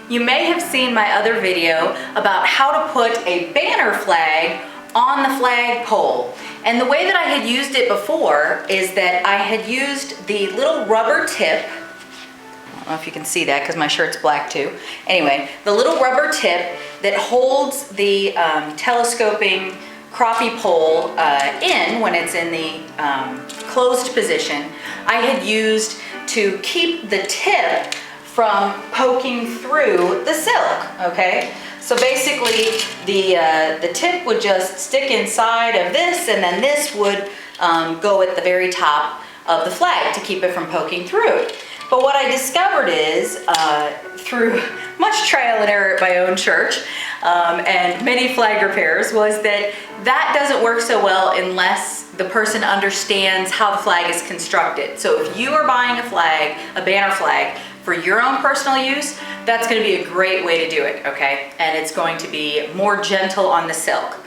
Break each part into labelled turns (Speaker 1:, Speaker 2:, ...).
Speaker 1: You may have seen my other video about how to put a banner flag on the flagpole. And the way that I had used it before is that I had used the little rubber tip. I don't know if you can see that because my shirt's black too. Anyway, the little rubber tip that holds the telescoping crappie pole in when it's in the closed position, I had used to keep the tip from poking through the silk, okay? So basically the tip would just stick inside of this, and then this would go at the very top of the flag to keep it from poking through. But what I discovered is, through much trial and error at my own church and many flag repairs, was that that doesn't work so well unless the person understands how the flag is constructed. So if you are buying a flag, a banner flag, for your own personal use, that's going to be a great way to do it, okay? And it's going to be more gentle on the silk.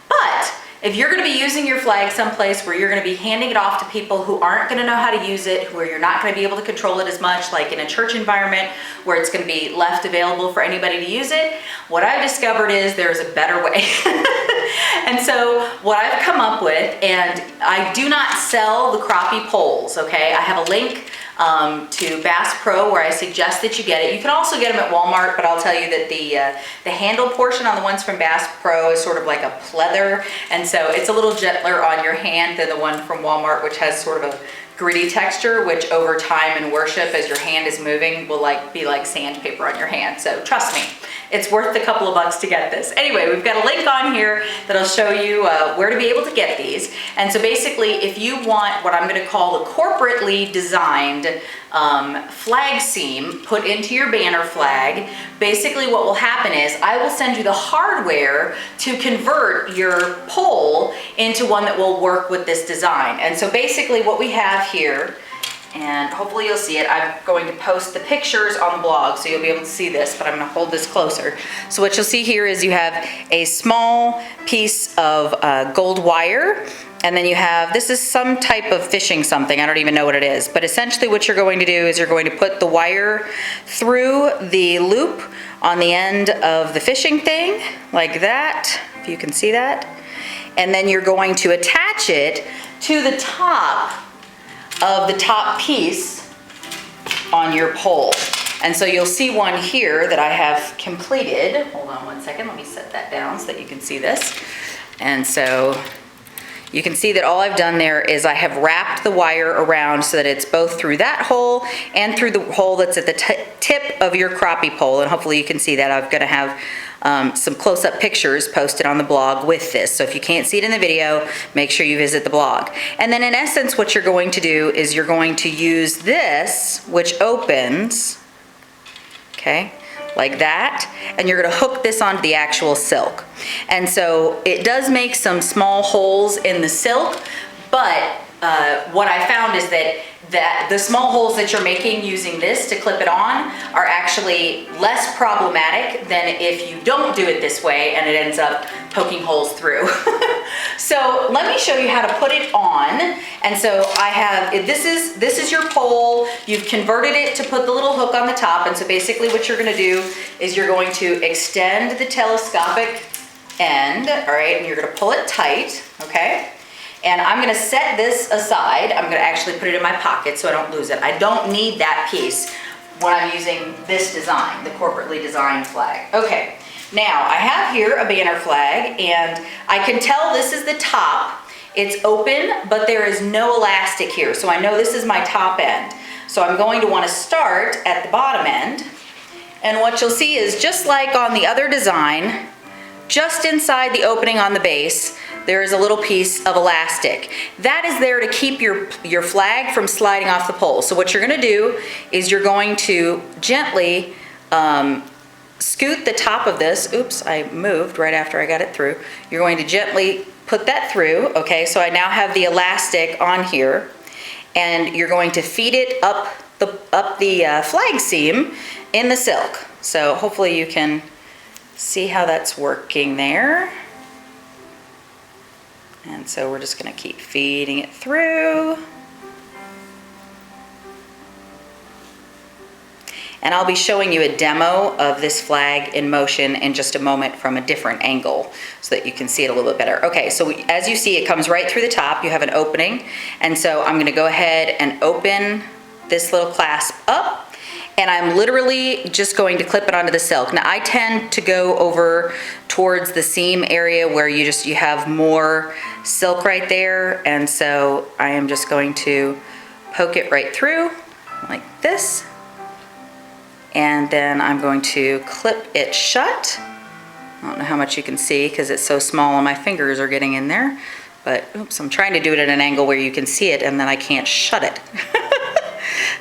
Speaker 1: But if you're going to be using your flag someplace where you're going to be handing it off to people who aren't going to know how to use it, where you're not going to be able to control it as much, like in a church environment where it's going to be left available for anybody to use it, what I've discovered is there's a better way. And so what I've come up with, and I do not sell the crappie poles, okay? I have a link to Bass Pro where I suggest that you get it. You can also get them at Walmart, but I'll tell you that the handle portion on the ones from Bass Pro is sort of like a pleather, and so it's a little gentler on your hand than the one from Walmart, which has sort of a gritty texture, which over time in worship, as your hand is moving, will be like sandpaper on your hand. So trust me, it's worth a couple of bucks to get this. Anyway, we've got a link on here that'll show you where to be able to get these. And so basically, if you want what I'm going to call the corporately designed flag seam put into your banner flag, basically what will happen is I will send you the hardware to convert your pole into one that will work with this design. And so basically what we have here, and hopefully you'll see it, I'm going to post the pictures on the blog so you'll be able to see this, but I'm going to hold this closer. So what you'll see here is you have a small piece of gold wire, and then you have, this is some type of fishing something, I don't even know what it is, but essentially what you're going to do is you're going to put the wire through the loop on the end of the fishing thing, like that, if you can see that, and then you're going to attach it to the top of the top piece on your pole. And so you'll see one here that I have completed. Hold on one second, let me set that down so that you can see this. And so you can see that all I've done there is I have wrapped the wire around so that it's both through that hole and through the hole that's at the tip of your crappie pole. And hopefully you can see that. I'm gonna have some close-up pictures posted on the blog with this. So if you can't see it in the video, make sure you visit the blog. And then in essence, what you're going to do is you're going to use this, which opens, okay, like that, and you're going to hook this onto the actual silk. And so it does make some small holes in the silk, but what I found is that the small holes that you're making using this to clip it on are actually less problematic than if you don't do it this way and it ends up poking holes through. So let me show you how to put it on. And so I have, this is your pole. You've converted it to put the little hook on the top. And so basically what you're going to do is you're going to extend the telescopic end, all right, and you're going to pull it tight, okay? And I'm going to set this aside. I'm going to actually put it in my pocket so I don't lose it. I don't need that piece when I'm using this design, the corporately designed flag. Okay, now I have here a banner flag, and I can tell this is the top. It's open, but there is no elastic here, so I know this is my top end. So I'm going to want to start at the bottom end, and what you'll see is just like on the other design, just inside the opening on the base, there is a little piece of elastic. That is there to keep your flag from sliding off the pole. So what you're going to do is you're going to gently scoot the top of this. Oops, I moved right after I got it through. You're going to gently put that through. Okay, so I now have the elastic on here, and you're going to feed it up the flag seam in the silk. So hopefully you can see how that's working there. And so we're just going to keep feeding it through. And I'll be showing you a demo of this flag in motion in just a moment from a different angle so that you can see it a little bit better. Okay, so as you see, it comes right through the top. You have an opening. And so I'm gonna go ahead and open this little clasp up, and I'm literally just going to clip it onto the silk. Now I tend to go over towards the seam area where you have more silk right there, and so I am just going to poke it right through like this, and then I'm going to clip it shut. I don't know how much you can see because it's so small and my fingers are getting in there, but oops, I'm trying to do it at an angle where you can see it and then I can't shut it.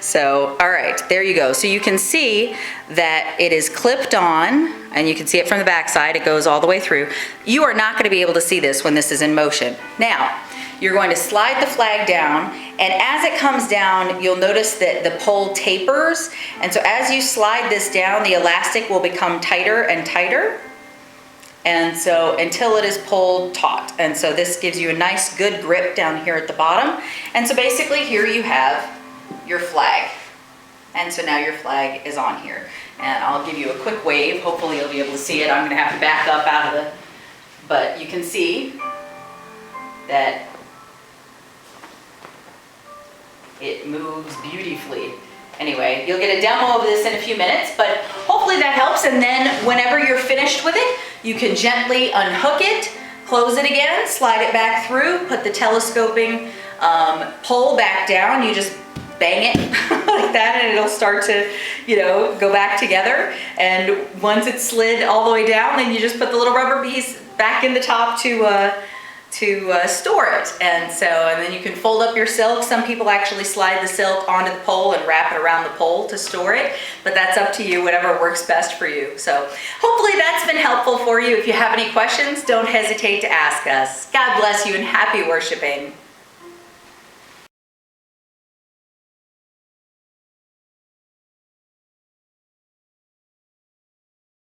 Speaker 1: So, all right, there you go. So you can see that it is clipped on, and you can see it from the back side. It goes all the way through. You are not going to be able to see this when this is in motion. Now, you're going to slide the flag down, and as it comes down, you'll notice that the pole tapers. And so as you slide this down, the elastic will become tighter and tighter. And so until it is pulled taut. And so this gives you a nice good grip down here at the bottom. And so basically here you have your flag. And so now your flag is on here. And I'll give you a quick wave. Hopefully you'll be able to see it. I'm gonna have to back up out of the, but you can see that it moves beautifully. Anyway, you'll get a demo of this in a few minutes, but hopefully that helps. And then whenever you're finished with it, you can gently unhook it, close it again, slide it back through, put the telescoping pole back down. You just bang it like that and it'll start to, go back together. And once it's slid all the way down, then you just put the little rubber piece back in the top to store it. And then you can fold up your silk. Some people actually slide the silk onto the pole and wrap it around the pole to store it, but that's up to you, whatever works best for you. So hopefully that's been helpful for you. If you have any questions, don't hesitate to ask us. God bless you and happy worshiping.